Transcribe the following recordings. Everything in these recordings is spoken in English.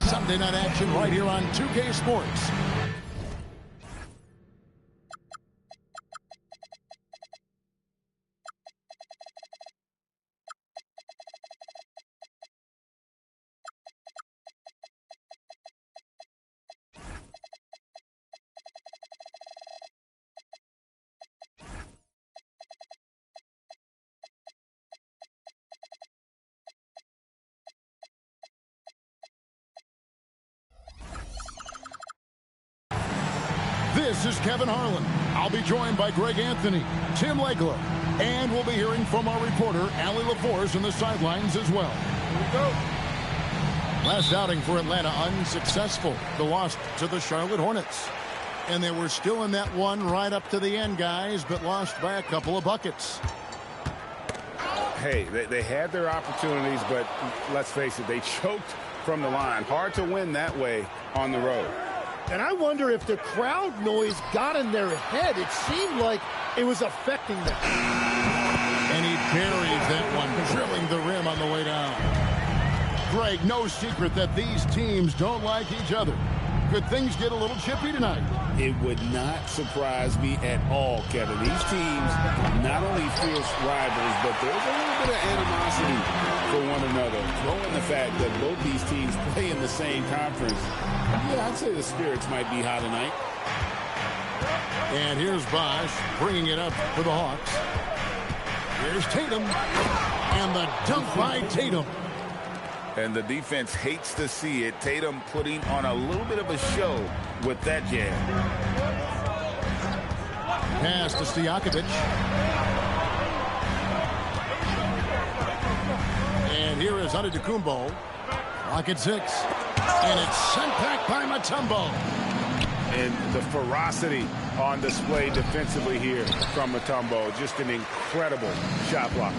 Sunday night action right here on 2K Sports. This is Kevin Harlan. I'll be joined by Greg Anthony, Tim Legler, and we'll be hearing from our reporter, Allie LaForce, in the sidelines as well. Here we go. Last outing for Atlanta unsuccessful. The loss to the Charlotte Hornets. And they were still in that one right up to the end, guys, but lost by a couple of buckets. Hey, they had their opportunities, but let's face it, they choked from the line. Hard to win that way on the road. And I wonder if the crowd noise got in their head. It seemed like it was affecting them. And he buries that one, drilling the rim on the way down. Greg, no secret that these teams don't like each other. Could things get a little chippy tonight? It would not surprise me at all, Kevin. These teams not only fierce rivals, but there's a little bit of animosity for one another. Throw in the fact that both these teams play in the same conference. Yeah, I'd say the spirits might be high tonight. And here's Bosch bringing it up for the Hawks. Here's Tatum. And the dunk by Tatum. And the defense hates to see it. Tatum putting on a little bit of a show with that jam. Pass to Stojakovic. And here is Antetokounmpo. Rocket 6. And it's sent back by Mutombo. And the ferocity on display defensively here from Mutombo. Just an incredible shot block.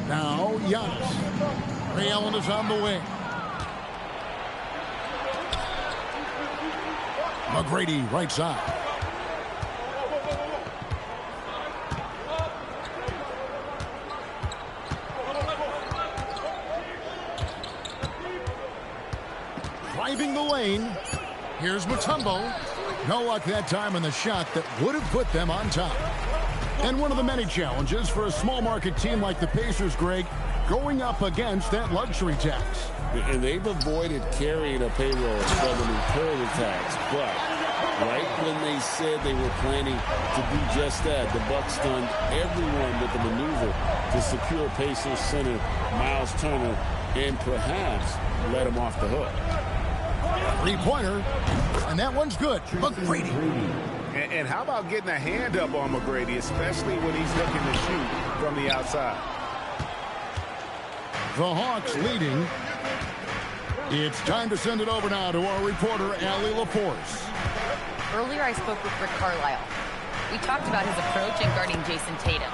Now Giannis. Ray Allen is on the wing. McGrady right side. Driving the lane. Here's Mutombo. No luck that time on the shot that would have put them on top. And one of the many challenges for a small market team like the Pacers, Greg, going up against that luxury tax. And they've avoided carrying a payroll from an inherited tax. But right when they said they were planning to do just that, the Bucks stunned everyone with the maneuver to secure Pacers center Miles Turner and perhaps let him off the hook. Three-pointer, and that one's good. McGrady. And how about getting a hand up on McGrady, especially when he's looking to shoot from the outside? The Hawks leading. It's time to send it over now to our reporter, Allie LaForce. Earlier, I spoke with Rick Carlisle. We talked about his approach in guarding Jason Tatum.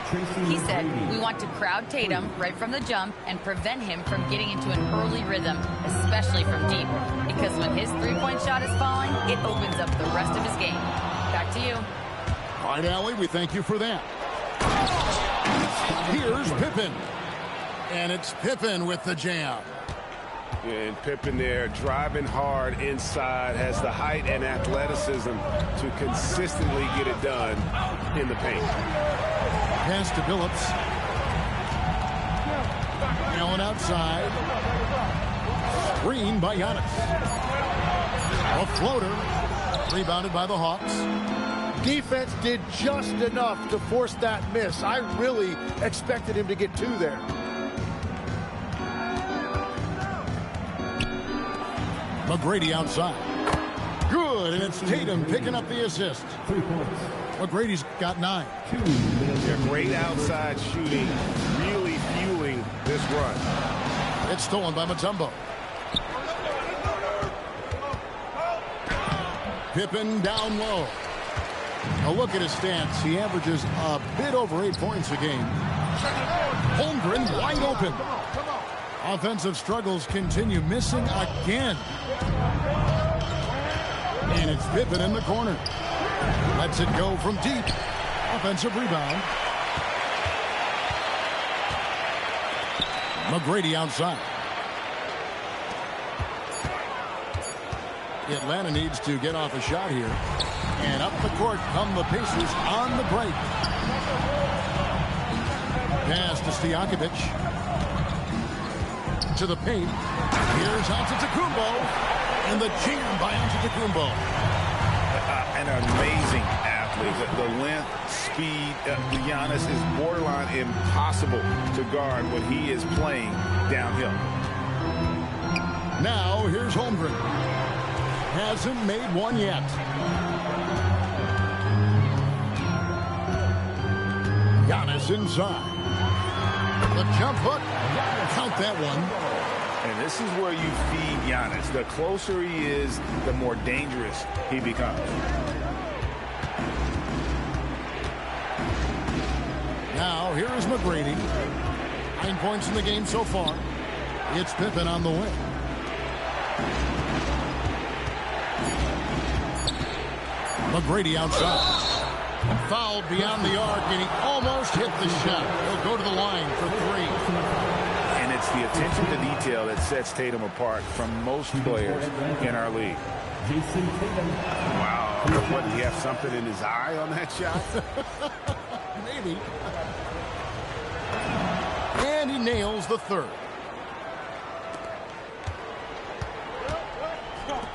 He said, we want to crowd Tatum right from the jump and prevent him from getting into an early rhythm, especially from deep. Because when his three-point shot is falling, it opens up the rest of his game. Back to you. All right, Allie, we thank you for that. Here's Pippen. And it's Pippen with the jam. And Pippen there driving hard inside, has the height and athleticism to consistently get it done in the paint. Pass to Billups. Allen outside. Screen by Giannis. A floater. Rebounded by the Hawks. Defense did just enough to force that miss. I really expected him to get two there. McGrady outside. Good, and it's Tatum picking up the assist. McGrady's got 9. Yeah, great outside shooting, really fueling this run. It's stolen by Mutombo. Pippen down low. A look at his stats. He averages a bit over 8 points a game. Holmgren wide open. Offensive struggles continue, missing again. And it's Pippen in the corner. Lets it go from deep. Offensive rebound. McGrady outside. Atlanta needs to get off a shot here. And up the court come the Pacers on the break. Pass to Stojakovic. To the paint. Here's Antetokounmpo. And the jam by Antetokounmpo. An amazing athlete. The length, speed. Giannis is borderline impossible to guard when he is playing downhill. Now here's Holmgren. Hasn't made one yet. Giannis inside. The jump hook. Count that one. And this is where you feed Giannis. The closer he is, the more dangerous he becomes. Now here is McGrady. 9 points in the game so far. It's Pippen on the wing. McGrady outside. Fouled beyond the arc, and he almost hit the shot. He'll go to the line for 3. And it's the attention to detail that sets Tatum apart from most players in our league. Wow. What, did he have something in his eye on that shot? Maybe. And he nails the third.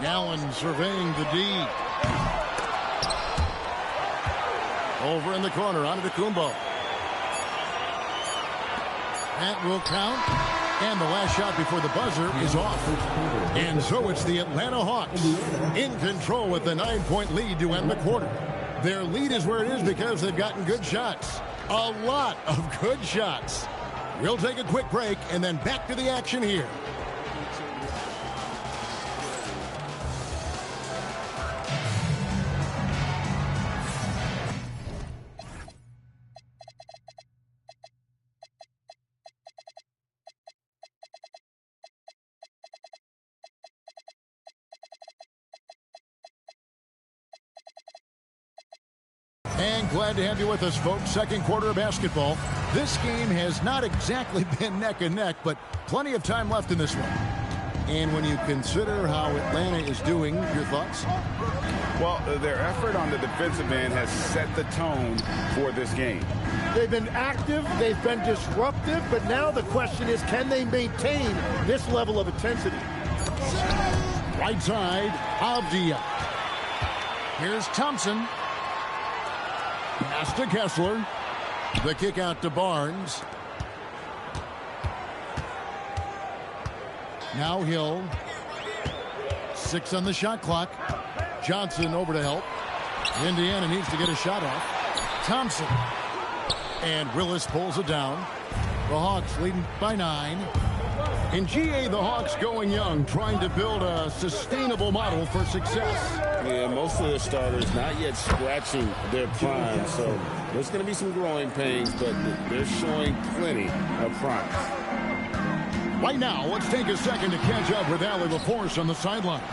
Allen surveying the D. Over in the corner, Antetokounmpo. That will count. And the last shot before the buzzer is off. And so it's the Atlanta Hawks in control with the 9-point lead to end the quarter. Their lead is where it is because they've gotten good shots. A lot of good shots. We'll take a quick break and then back to the action here. And glad to have you with us, folks. Second quarter of basketball. This game has not exactly been neck and neck, but plenty of time left in this one. And when you consider how Atlanta is doing, your thoughts? Well, their effort on the defensive end has set the tone for this game. They've been active, they've been disruptive, but now the question is, can they maintain this level of intensity? Right side, Avdia. Here's Thompson. Pass to Kessler. The kick out to Barnes. Now Hill. 6 on the shot clock. Johnson over to help. Indiana needs to get a shot off. Thompson. And Willis pulls it down. The Hawks leading by 9. In GA, the Hawks going young, trying to build a sustainable model for success. Yeah, most of the starters not yet scratching their prime, so there's going to be some growing pains, but they're showing plenty of promise. Right now, let's take a second to catch up with Allie LaForce on the sidelines.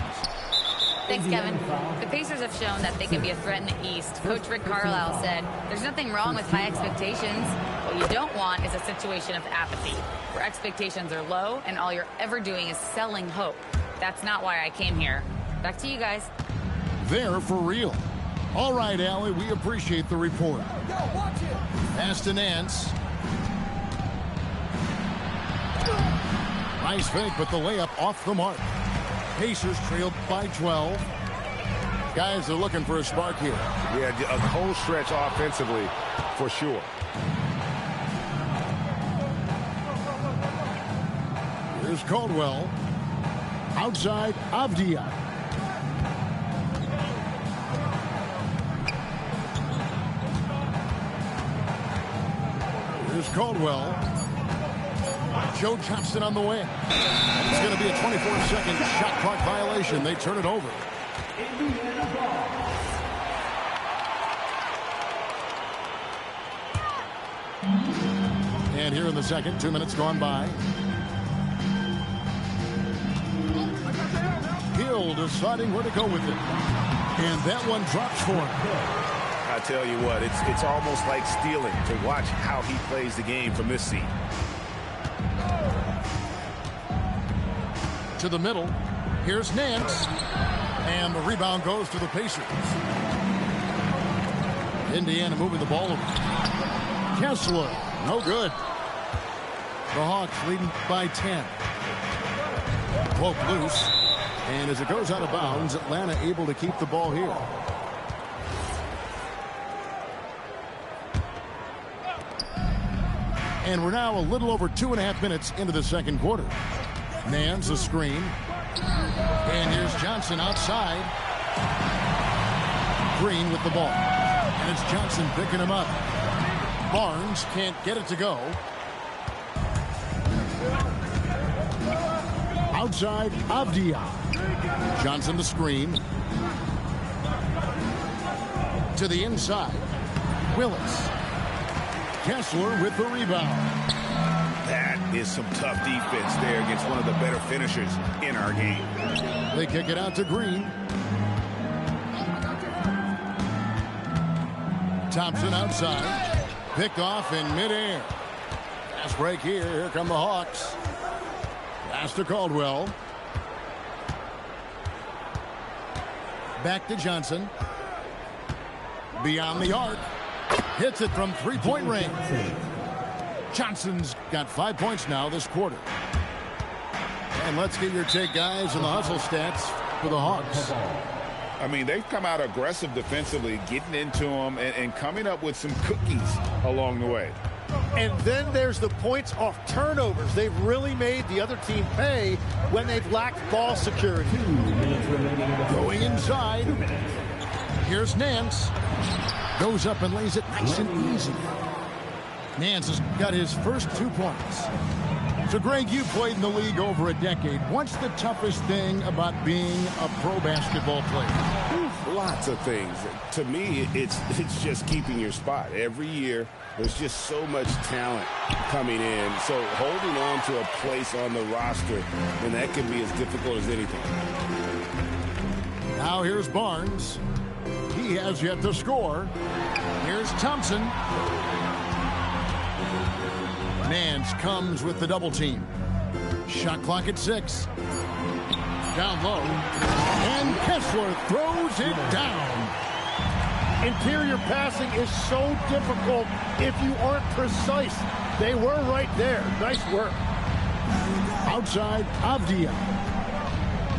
Thanks, Kevin. The Pacers have shown that they can be a threat in the East. Coach Rick Carlisle said, there's nothing wrong with high expectations. What you don't want is a situation of apathy, where expectations are low and all you're ever doing is selling hope. That's not why I came here. Back to you guys. They're for real. All right, Allie, we appreciate the report. Pass to Nance. Nice fake, but the layup off the mark. Pacers trailed by 12. Guys are looking for a spark here. Yeah, a cold stretch offensively for sure. Here's Caldwell. Outside, Avdia. Here's Caldwell. Joe Johnston on the wing. It's going to be a 24-second shot clock violation. They turn it over. And here in the second, 2 minutes gone by. Hill deciding where to go with it. And that one drops for him. I tell you what, it's almost like stealing to watch how he plays the game from this seat. To the middle. Here's Nance. And the rebound goes to the Pacers. Indiana moving the ball over. Kessler, no good. The Hawks leading by 10. Poke loose. And as it goes out of bounds, Atlanta able to keep the ball here. And we're now a little over 2.5 minutes into the second quarter. Nance a screen. And here's Johnson outside. Green with the ball. And it's Johnson picking him up. Barnes can't get it to go. Outside, Avdia. Johnson the screen. To the inside. Willis. Kessler with the rebound. That is some tough defense there against one of the better finishers in our game. They kick it out to Green. Thompson outside. Picked off in midair. Fast break here. Here come the Hawks. Pass to Caldwell. Back to Johnson. Beyond the arc. Hits it from three-point range. Johnson's got 5 points now this quarter. And let's get your take, guys, on the hustle stats for the Hawks. I mean, they've come out aggressive defensively, getting into them and coming up with some cookies along the way. And then there's the points off turnovers. They've really made the other team pay when they've lacked ball security. Going inside. Here's Nance. Goes up and lays it nice and easy. Nance has got his first 2 points. So, Greg, you played in the league over a decade. What's the toughest thing about being a pro basketball player? Lots of things. To me, it's just keeping your spot. Every year, there's just so much talent coming in. So holding on to a place on the roster, and that can be as difficult as anything. Now here's Barnes. He has yet to score. Here's Thompson. Nance comes with the double team. Shot clock at 6. Down low. And Kessler throws it down. Interior passing is so difficult if you aren't precise. They were right there. Nice work. Outside, Avdia.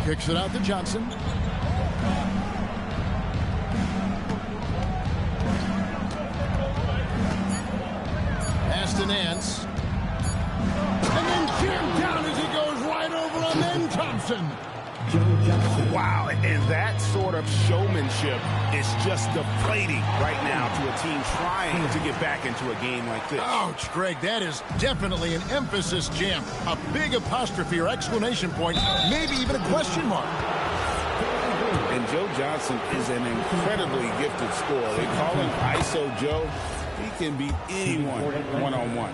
Kicks it out to Johnson. Pass to Nance. And then jammed down as he goes right over on then Thompson. Wow, and that sort of showmanship is just deflating right now to a team trying to get back into a game like this. Ouch, Greg, that is definitely an emphasis jam. A big apostrophe or exclamation point, maybe even a question mark. And Joe Johnson is an incredibly gifted scorer. They call him ISO Joe. He can beat anyone one-on-one.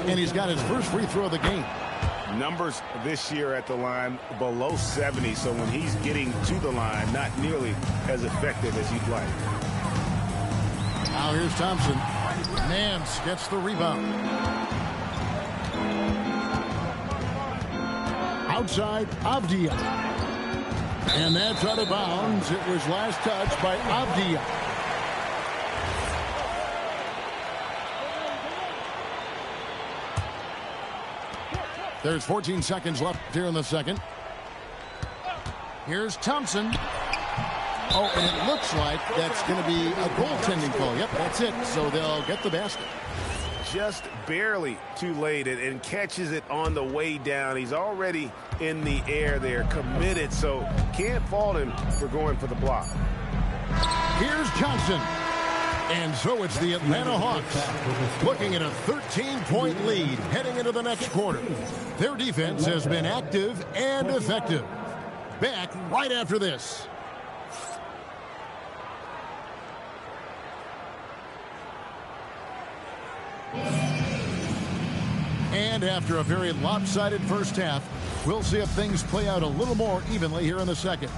And he's got his first free throw of the game. Numbers this year at the line below 70, so when he's getting to the line, not nearly as effective as you'd like. Now here's Thompson. Nance gets the rebound. Outside, Avdia. And that's out of bounds. It was last touched by Avdia. There's 14 seconds left here in the second. Here's Thompson. Oh, and it looks like that's going to be a goaltending call. Yep, that's it. So they'll get the basket. Just barely too late and catches it on the way down. He's already in the air there, committed, so can't fault him for going for the block. Here's Johnson. And so it's the Atlanta Hawks looking at a 13-point lead heading into the next quarter. Their defense has been active and effective. Back right after this. And after a very lopsided first half, we'll see if things play out a little more evenly here in the second.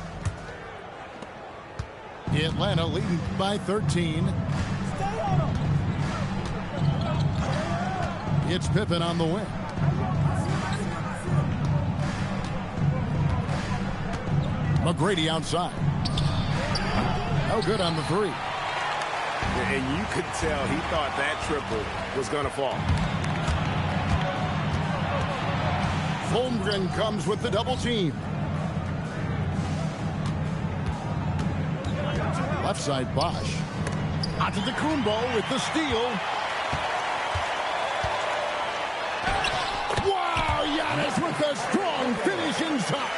Atlanta leading by 13. It's Pippen on the win. McGrady outside. No good on the three. And you could tell he thought that triple was going to fall. Holmgren comes with the double team. Left side Bosch. Antetokounmpo with the steal. Wow, Giannis with a strong finish inside.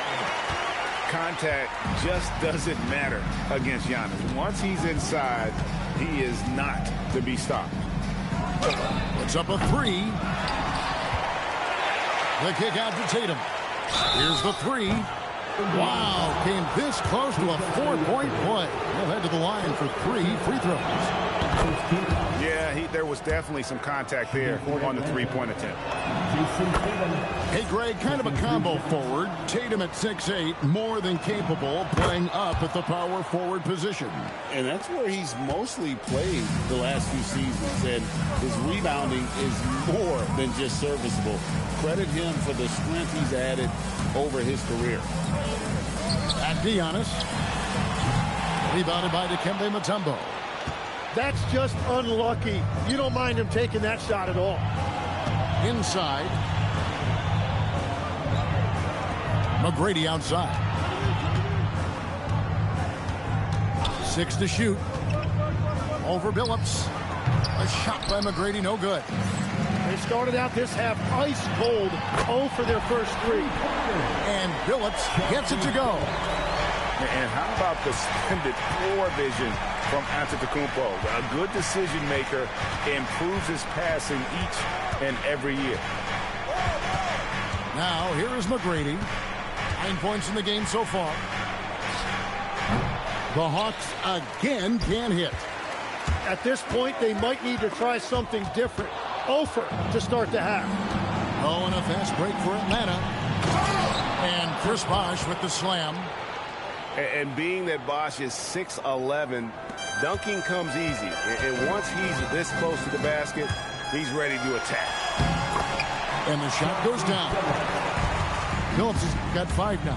Contact just doesn't matter against Giannis. Once he's inside, he is not to be stopped. Puts up a three. The kick out to Tatum. Here's the three. Wow, came this close to a 4-point play. He'll head to the line for 3 free throws. Yeah, there was definitely some contact there on the three-point attempt. Hey, Greg, kind of a combo forward. Tatum at 6'8", more than capable, playing up at the power forward position. And that's where he's mostly played the last few seasons. And his rebounding is more than just serviceable. Credit him for the strength he's added over his career. At Giannis. Rebounded by Dikembe Mutombo. That's just unlucky. You don't mind him taking that shot at all. Inside. McGrady outside. 6 to shoot. Over Billups. A shot by McGrady, no good. They started out this half ice cold, 0 for their first 3. And Billups gets it to go. And how about the splendid floor vision from Antetokounmpo? A good decision maker, improves his passing each and every year. Now here is McGrady. 9 points in the game so far. The Hawks again can't hit. At this point, they might need to try something different. 0 to start the half. Oh, and a fast break for Atlanta. And Chris Bosh with the slam. And being that Bosh is 6'11", dunking comes easy. And once he's this close to the basket, he's ready to attack. And the shot goes down. Phillips has got 5 now.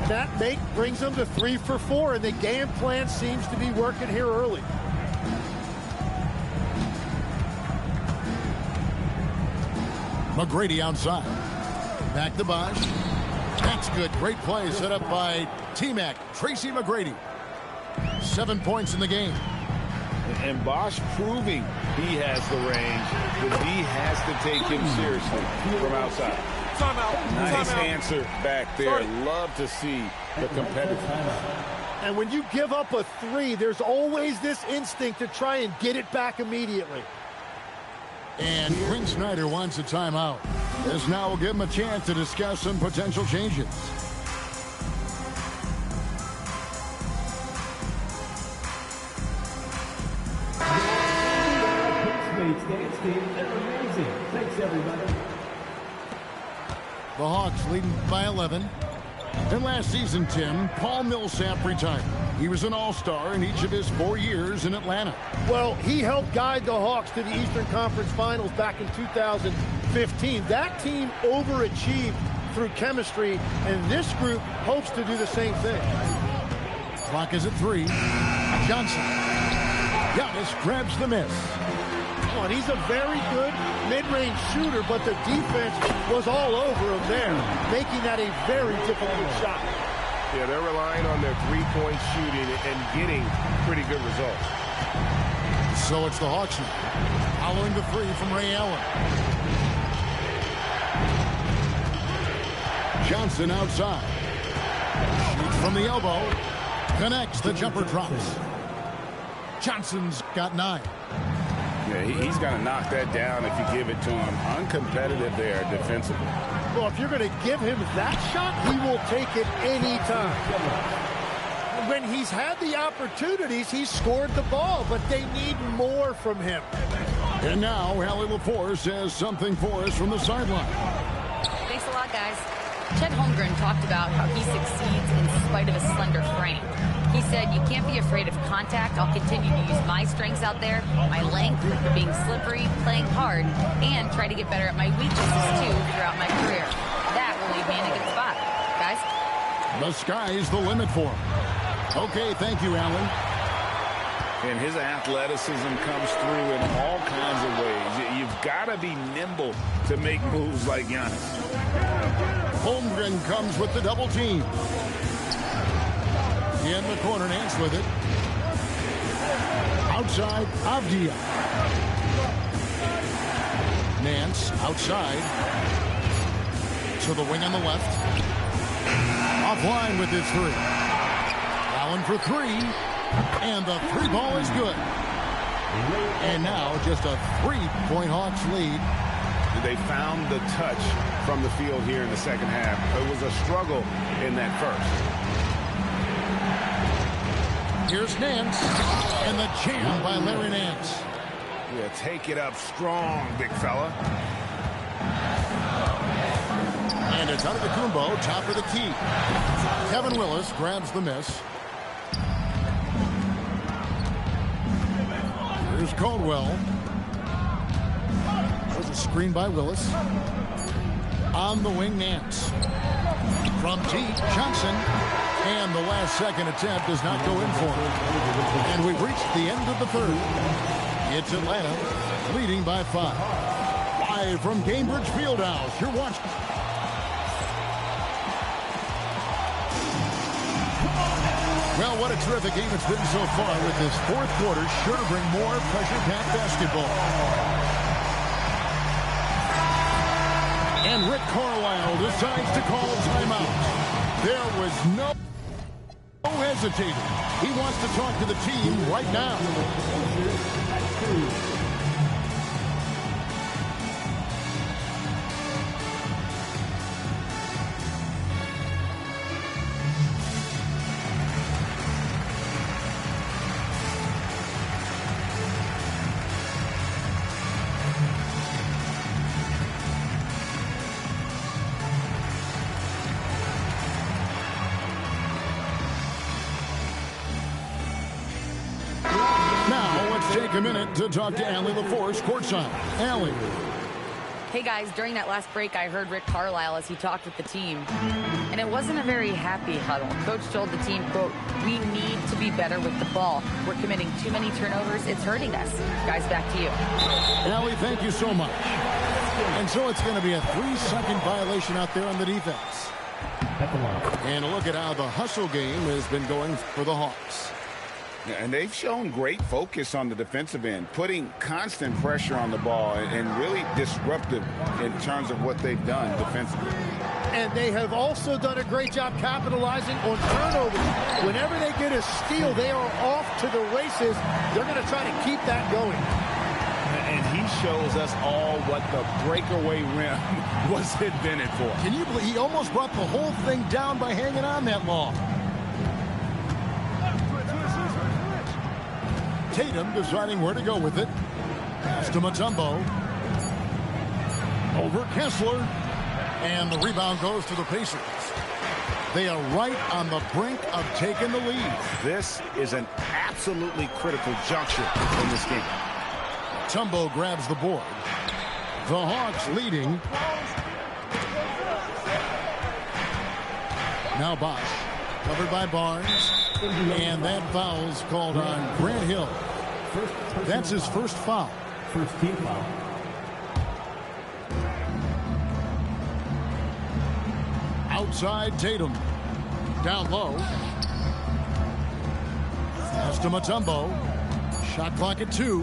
That make brings them to 3 for 4, and the game plan seems to be working here early. McGrady outside. Back to Bosh. That's good. Great play set up by T-Mac. Tracy McGrady. 7 points in the game. And Bosh proving he has the range, but he has to take him seriously from outside. Nice answer back there. Love to see the competitive. And when you give up a 3, there's always this instinct to try and get it back immediately. And Quinn Snyder wants a timeout. This now will give him a chance to discuss some potential changes. Thanks, everybody. The Hawks leading by 11. And last season, Tim, Paul Millsap retired. He was an all-star in each of his 4 years in Atlanta. Well, he helped guide the Hawks to the Eastern Conference Finals back in 2015. That team overachieved through chemistry, and this group hopes to do the same thing. Clock is at 3. Johnson. Giannis grabs the miss. And he's a very good mid-range shooter, but the defense was all over him there, making that a very difficult shot. Yeah, they're relying on their three-point shooting and getting pretty good results. So it's the Hawks now, following the 3 from Ray Allen. Johnson outside. Shoots from the elbow. Connects, the jumper drops. Johnson's got 9. Yeah, he's got to knock that down if you give it to him. Uncompetitive there defensively. Well, if you're going to give him that shot, he will take it any time. When he's had the opportunities, he's scored the ball, but they need more from him. And now, Allie LaForce says something for us from the sideline. Thanks a lot, guys. Chet Holmgren talked about how he succeeds in spite of a slender frame. He said, you can't be afraid of contact. I'll continue to use my strengths out there, my length, being slippery, playing hard, and try to get better at my weaknesses, too, throughout my career. That will leave me in a good spot. Guys? The sky's the limit for him. Okay, thank you, Allen. And his athleticism comes through in all kinds of ways. You've got to be nimble to make moves like Giannis. Holmgren comes with the double team. In the corner, Nance with it. Outside, Avdia. Nance outside. To the wing on the left. Offline with his three. Allen for three. And the three ball is good. And now just a 3-point Hawks lead. They found the touch from the field here in the second half. It was a struggle in that first. Here's Nance. And the jam by Larry Nance. Yeah, take it up strong, big fella. And it's Antetokounmpo, top of the key. Kevin Willis grabs the miss. Here's Caldwell. There's a screen by Willis. On the wing, Nance. From deep, Johnson. And the last second attempt does not go in for him. And we've reached the end of the third. It's Atlanta leading by 5. Live from Gainbridge Fieldhouse, you're watching. Well, what a terrific game it's been so far with this fourth quarter. Sure to bring more pressure-packed basketball. And Rick Carlisle decides to call timeout. There was no hesitating. He wants to talk to the team right now. Take a minute to talk to Allie LaForce courtside. Allie. Hey guys, during that last break, I heard Rick Carlisle as he talked with the team. And it wasn't a very happy huddle. Coach told the team, quote, "We need to be better with the ball. We're committing too many turnovers. It's hurting us." Guys, back to you. Allie, thank you so much. And so it's going to be a 3-second violation out there on the defense. And a look at how the hustle game has been going for the Hawks. And they've shown great focus on the defensive end, putting constant pressure on the ball and really disruptive in terms of what they've done defensively. And they have also done a great job capitalizing on turnovers. Whenever they get a steal, they are off to the races. They're going to try to keep that going. And he shows us all what the breakaway rim was invented for. Can you believe he almost brought the whole thing down by hanging on that long? Tatum deciding where to go with it. Pass to Mutombo. Over Kessler. And the rebound goes to the Pacers. They are right on the brink of taking the lead. This is an absolutely critical juncture in this game. Mutombo grabs the board. The Hawks leading. Now Bosch. Covered by Barnes. And that foul's called on Grant Hill. That's his first foul. First team foul. Outside Tatum. Down low. Pass to Mutombo. Shot clock at 2.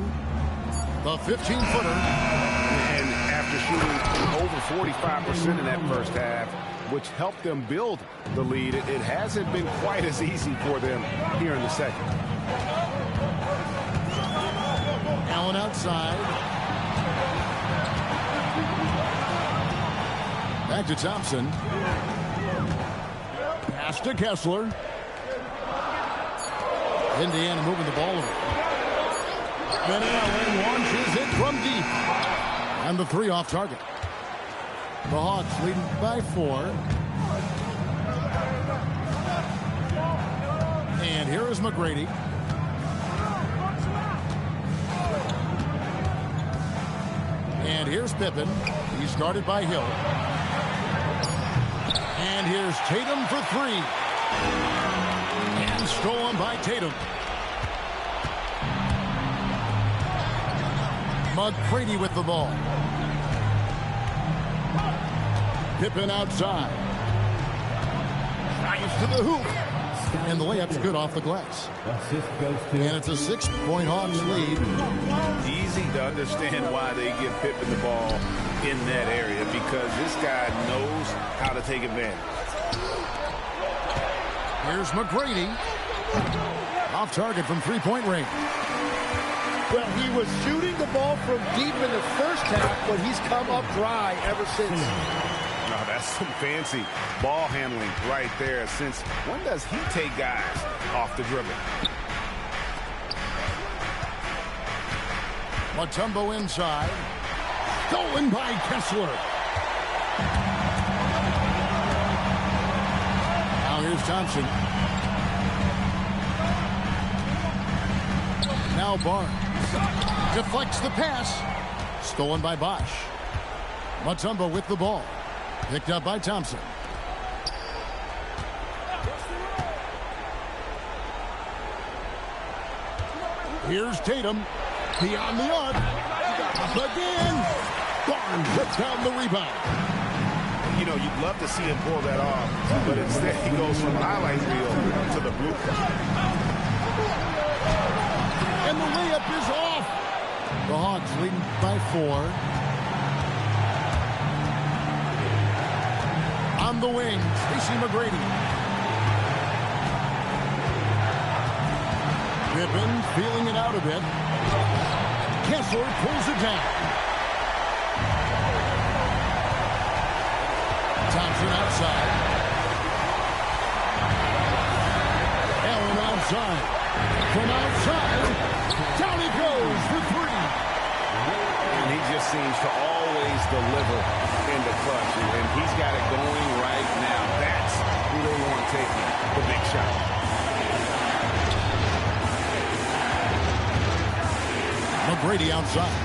The 15-footer. And after shooting over 45% in that first half, which helped them build the lead, it hasn't been quite as easy for them here in the second. Allen outside. Back to Thompson. Pass to Kessler. Indiana moving the ball over. Then Allen launches it from deep. And the 3 off target. The Hawks leading by 4. And here is McGrady. And here's Pippen. He's guarded by Hill. And here's Tatum for 3. Stolen by Tatum. McGrady with the ball. Pippen outside. Drives to the hoop. And the layup's good off the glass. And it's a 6-point Hawks lead. Easy to understand why they give Pippen the ball in that area, because this guy knows how to take advantage. Here's McGrady. Off target from three-point range. Well, he was shooting the ball from deep in the first half, but he's come up dry ever since. No, that's some fancy ball handling right there. Since when does he take guys off the dribble? Mutombo inside. Stolen by Kessler. Now here's Thompson. Now Barnes. Deflects the pass. Stolen by Bosch. Mutombo with the ball. Picked up by Thompson. Here's Tatum. Beyond the arc. Up again. Barnes puts down the rebound. You know, you'd love to see him pull that off, but instead he goes from highlight reel to the blueprint. And the layup is off. The Hawks leading by 4. On the wing, Tracy McGrady. Pippen feeling it out a bit. Kessler pulls it down. Thompson outside. Allen outside. From outside, down he goes for 3. And he just seems to always deliver in the clutch, and he's got it going right now. That's who they want taking the big shot. McGrady outside.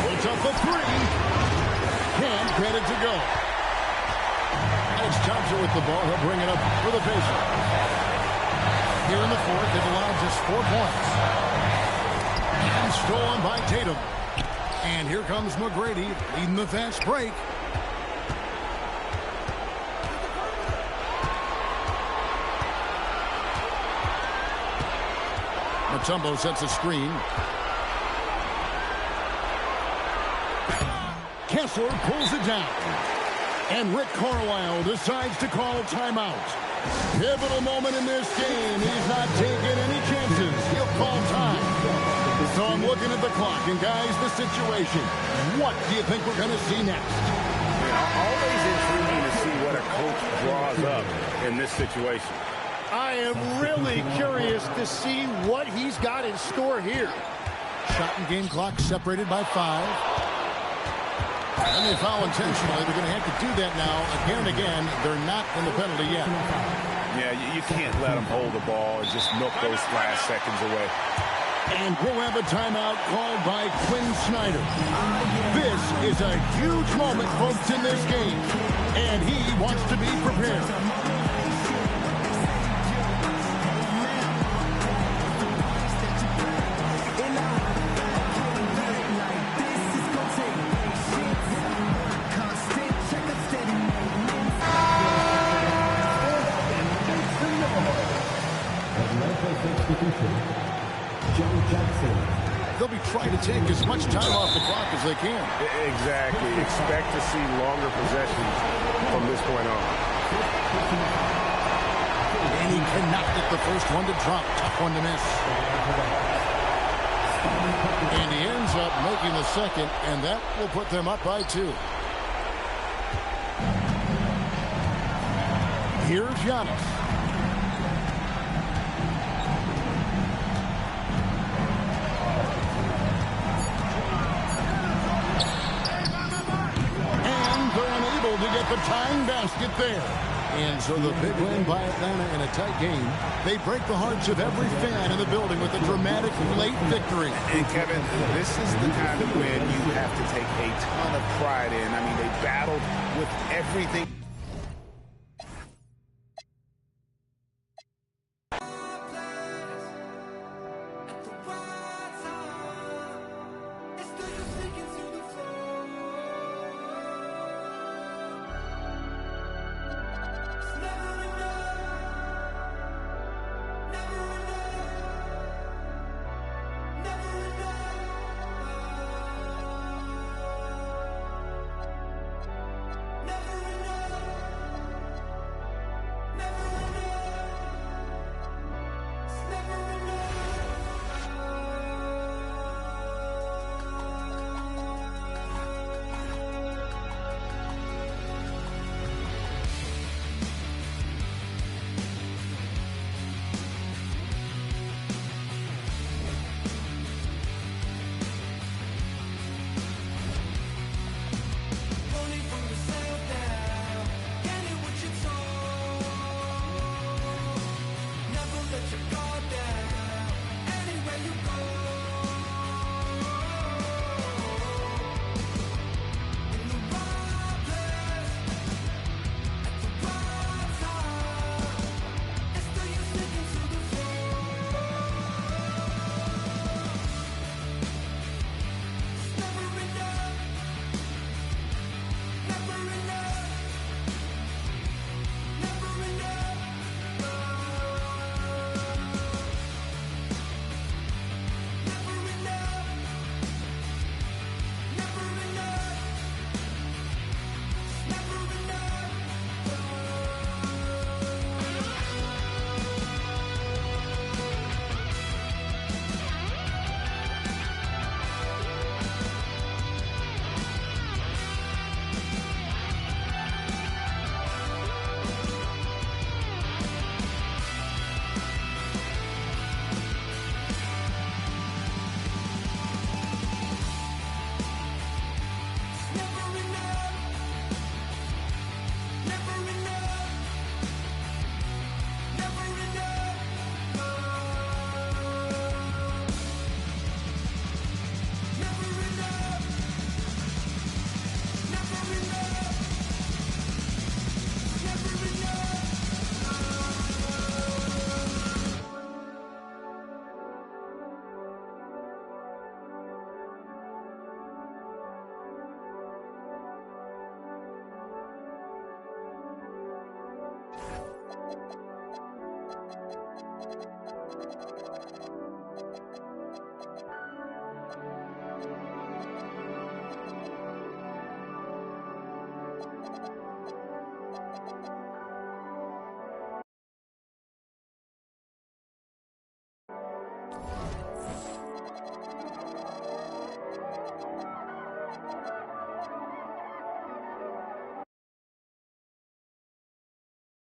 Puts up a 3. Can't get it to go. It's Thompson with the ball. He'll bring it up for the Pacers. Here in the fourth, they've allowed just 4 points. And stolen by Tatum. And here comes McGrady leading the fast break. Mutombo sets a screen. Kessler pulls it down. And Rick Carlisle decides to call timeout. Pivotal moment in this game. He's not taking any chances. He'll call time. So I'm looking at the clock. And guys, the situation. What do you think we're going to see next? Always intriguing to see what a coach draws up in this situation. I am really curious to see what he's got in store here. Shot and game clock separated by 5. And they foul intentionally. They're going to have to do that now again and again. They're not in the penalty yet. Yeah, you can't let them hold the ball and just milk those last seconds away. And we'll have a timeout called by Quinn Snyder. This is a huge moment, folks, in this game. And he wants to be prepared. They'll be trying to take as much time off the clock as they can. Exactly. Expect to see longer possessions from this point on. And he cannot get the first one to drop. Tough one to miss. And he ends up making the second, and that will put them up by 2. Here's Giannis. To get the tying basket there. And so the big win by Atlanta in a tight game. They break the hearts of every fan in the building with a dramatic late victory. And Kevin, this is the kind of win you have to take a ton of pride in. I mean, they battled with everything.